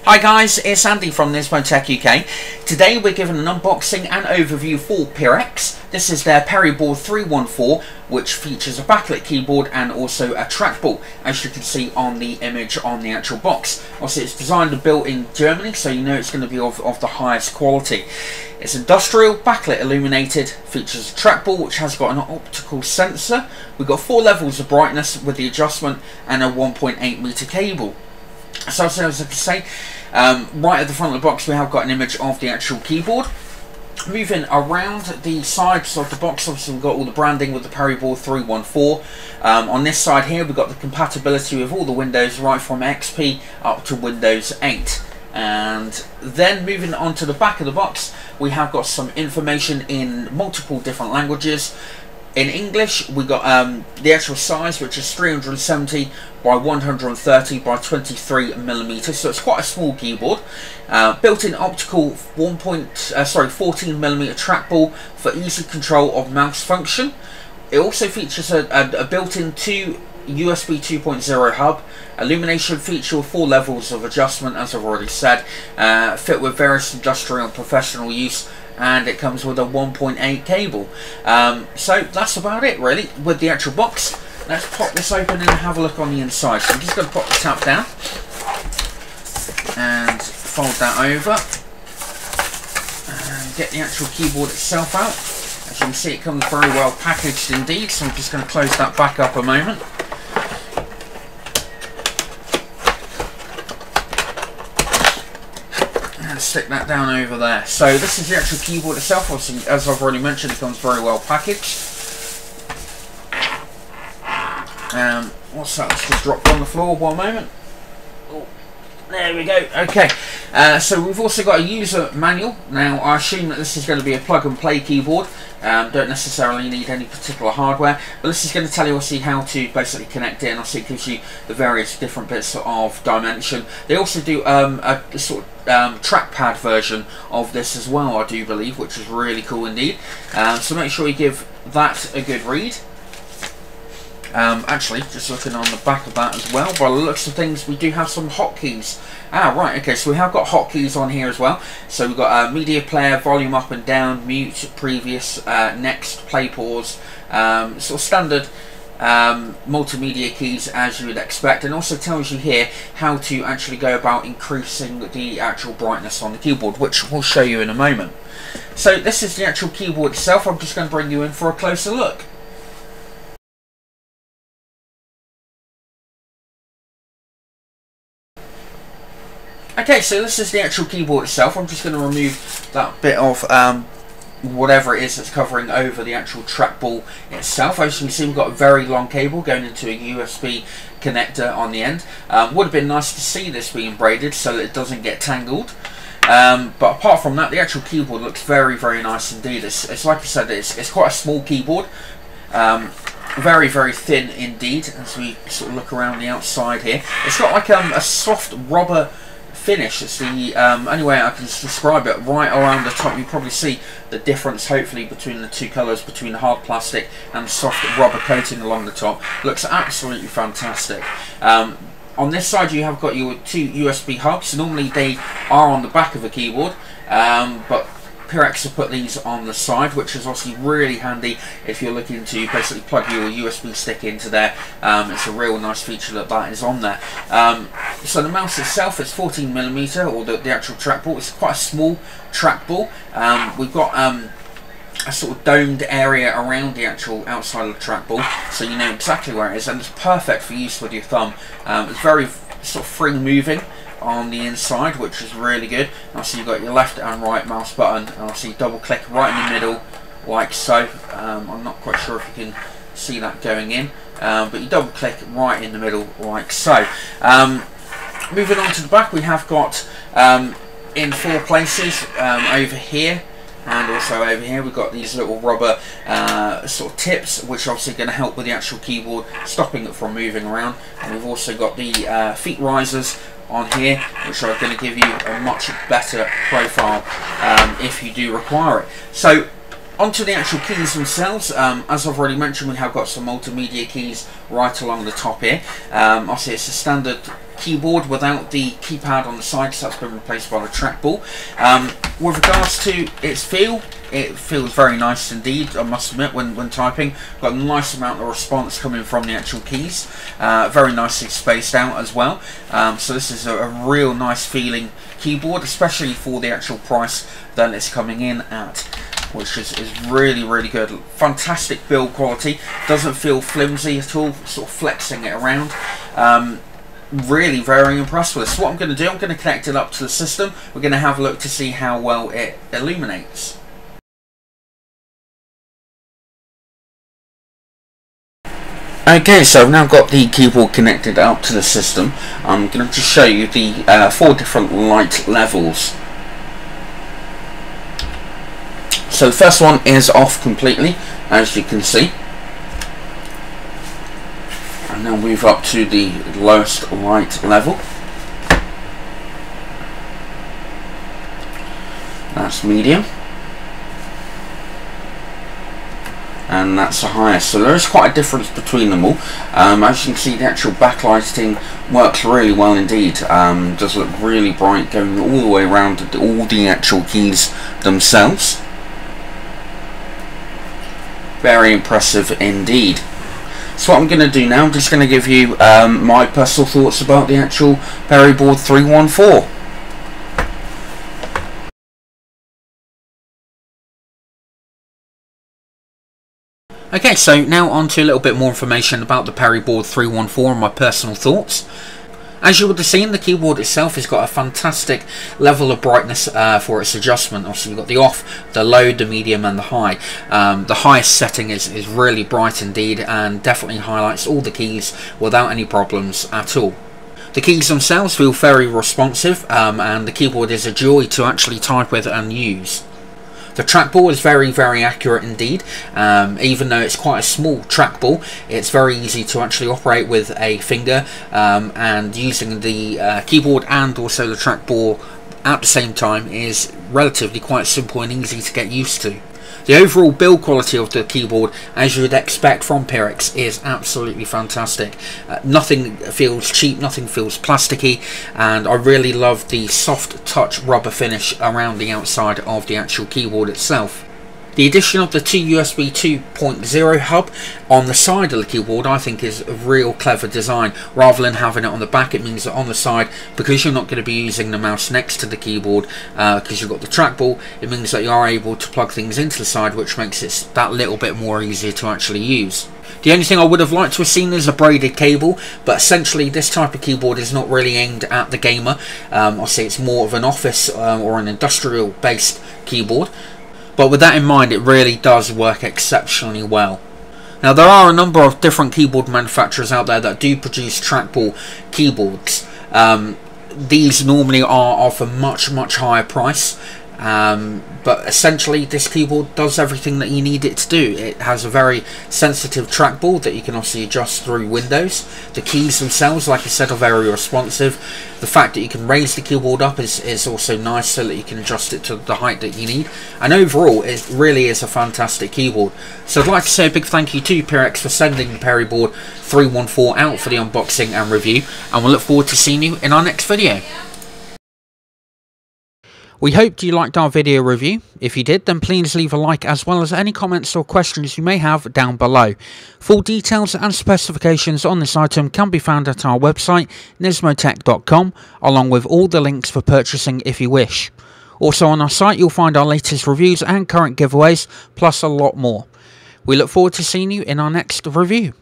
Hi guys, it's Andy from Nismo Tech UK. Today we're giving an unboxing and overview for Perixx. This is their Periboard-314, which features a backlit keyboard and also a trackball, as you can see on the image on the actual box. Also, it's designed and built in Germany, so you know it's going to be of the highest quality. It's industrial, backlit illuminated, features a trackball which has got an optical sensor. We've got 4 levels of brightness with the adjustment and a 1.8 meter cable. So as I can say, right at the front of the box we have got an image of the actual keyboard. Moving around the sides of the box, obviously we've got all the branding with the Periboard-314. On this side here we've got the compatibility with all the Windows right from XP up to Windows 8. And then moving on to the back of the box, we have got some information in multiple different languages. In English, we got the actual size, which is 370 by 130 by 23 millimeters, so it's quite a small keyboard. Built-in optical 14 millimeter trackball for easy control of mouse function. It also features a built-in USB 2.0 hub, illumination feature with 4 levels of adjustment, as I've already said, fit with various industrial and professional use, and it comes with a 1.8 cable. So that's about it really with the actual box. Let's pop this open and have a look on the inside. So I'm just going to pop the tap down and fold that over and get the actual keyboard itself out. As you can see, it comes very well packaged indeed, so I'm just going to close that back up a moment. And stick that down over there. So this is the actual keyboard itself. Obviously, as I've already mentioned, it comes very well packaged. What's that? Let's just drop on the floor one moment. Oh, there we go. Okay, so we've also got a user manual. Now I assume that this is going to be a plug and play keyboard. Don't necessarily need any particular hardware, but this is going to tell you obviously how to basically connect it, and obviously it gives you the various different bits of dimension. They also do a sort of trackpad version of this as well, I do believe, which is really cool indeed. So make sure you give that a good read. Actually, just looking on the back of that as well, by the looks of things, we do have some hotkeys. Right, okay, so we have got hotkeys on here as well. So we've got a media player, volume up and down, mute, previous, next, play, pause, sort of standard multimedia keys as you would expect, and also tells you here how to actually go about increasing the actual brightness on the keyboard, which we'll show you in a moment. So this is the actual keyboard itself. I'm just going to bring you in for a closer look. Okay, so this is the actual keyboard itself. I'm just going to remove that bit of whatever it is that's covering over the actual trackball itself. As you can see, we've got a very long cable going into a USB connector on the end. Would have been nice to see this being braided so that it doesn't get tangled. But apart from that, the actual keyboard looks very, very nice indeed. It's like I said, it's quite a small keyboard. Very, very thin indeed, as we sort of look around the outside here. It's got like a soft rubber finish. It's the only way I can describe it. Right around the top you probably see the difference hopefully between the two colours, between the hard plastic and the soft rubber coating along the top. Looks absolutely fantastic. On this side you have got your 2 USB hubs. Normally they are on the back of the keyboard, but Perixx have put these on the side, which is obviously really handy if you're looking to basically plug your USB stick into there. It's a real nice feature that is on there. So the mouse itself is 14 millimeter, or the actual trackball. It's quite a small trackball. We've got a sort of domed area around the actual outside of the trackball, so you know exactly where it is, and it's perfect for use with your thumb. It's very sort of free moving on the inside, which is really good. Obviously you've got your left and right mouse button, and obviously you double click right in the middle like so. I'm not quite sure if you can see that going in, but you double click right in the middle like so. Moving on to the back, we have got in 4 places over here and also over here we've got these little rubber sort of tips, which are obviously going to help with the actual keyboard, stopping it from moving around. And we've also got the feet risers on here, which are going to give you a much better profile if you do require it. So onto the actual keys themselves. As I've already mentioned, we have got some multimedia keys right along the top here. Obviously it's a standard keyboard without the keypad on the side, so that's been replaced by the trackball. With regards to its feel, it feels very nice indeed, I must admit, when typing. Got a nice amount of response coming from the actual keys, very nicely spaced out as well. So this is a real nice feeling keyboard, especially for the actual price that it's coming in at, which is really, really good. Fantastic build quality, doesn't feel flimsy at all, sort of flexing it around. Really very impressed with this. So what I'm going to do, I'm going to connect it up to the system. We're going to have a look to see how well it illuminates. Okay, so I've now got the keyboard connected up to the system. I'm going to just show you the 4 different light levels. So the first one is off completely, as you can see. And now move up to the lowest light level. That's medium. And that's the highest. So there is quite a difference between them all. As you can see, the actual backlighting works really well indeed. Does look really bright going all the way around all the actual keys themselves. Very impressive indeed. So what I'm going to do now, I'm just going to give you my personal thoughts about the actual Periboard-314. Okay, so now on to a little bit more information about the Periboard-314 and my personal thoughts. As you would have seen, the keyboard itself has got a fantastic level of brightness for its adjustment. Obviously you've got the off, the low, the medium and the high. The highest setting is really bright indeed and definitely highlights all the keys without any problems at all. The keys themselves feel very responsive and the keyboard is a joy to actually type with and use. The trackball is very, very accurate indeed. Even though it's quite a small trackball, it's very easy to actually operate with a finger, and using the keyboard and also the trackball at the same time is relatively quite simple and easy to get used to. The overall build quality of the keyboard, as you would expect from Perixx, is absolutely fantastic. Nothing feels cheap, nothing feels plasticky, and I really love the soft touch rubber finish around the outside of the actual keyboard itself. The addition of the USB 2.0 hub on the side of the keyboard I think is a real clever design. Rather than having it on the back, it means that on the side, because you're not going to be using the mouse next to the keyboard, because you've got the trackball, it means that you are able to plug things into the side, which makes it that little bit more easier to actually use. The only thing I would have liked to have seen is a braided cable, but essentially this type of keyboard is not really aimed at the gamer. I'll say it's more of an office or an industrial based keyboard. But with that in mind, it really does work exceptionally well. Now there are a number of different keyboard manufacturers out there that do produce trackball keyboards. These normally are of a much higher price. But essentially this keyboard does everything that you need it to do. It has a very sensitive trackball that you can obviously adjust through windows. The keys themselves, like I said, are very responsive. The fact that you can raise the keyboard up is also nice, so that you can adjust it to the height that you need. And overall, it really is a fantastic keyboard. So I'd like to say a big thank you to Perixx for sending the Periboard-314 out for the unboxing and review, and we'll look forward to seeing you in our next video. We hoped you liked our video review. If you did, then please leave a like, as well as any comments or questions you may have down below. Full details and specifications on this item can be found at our website, nismotech.com, along with all the links for purchasing if you wish. Also on our site you'll find our latest reviews and current giveaways, plus a lot more. We look forward to seeing you in our next review.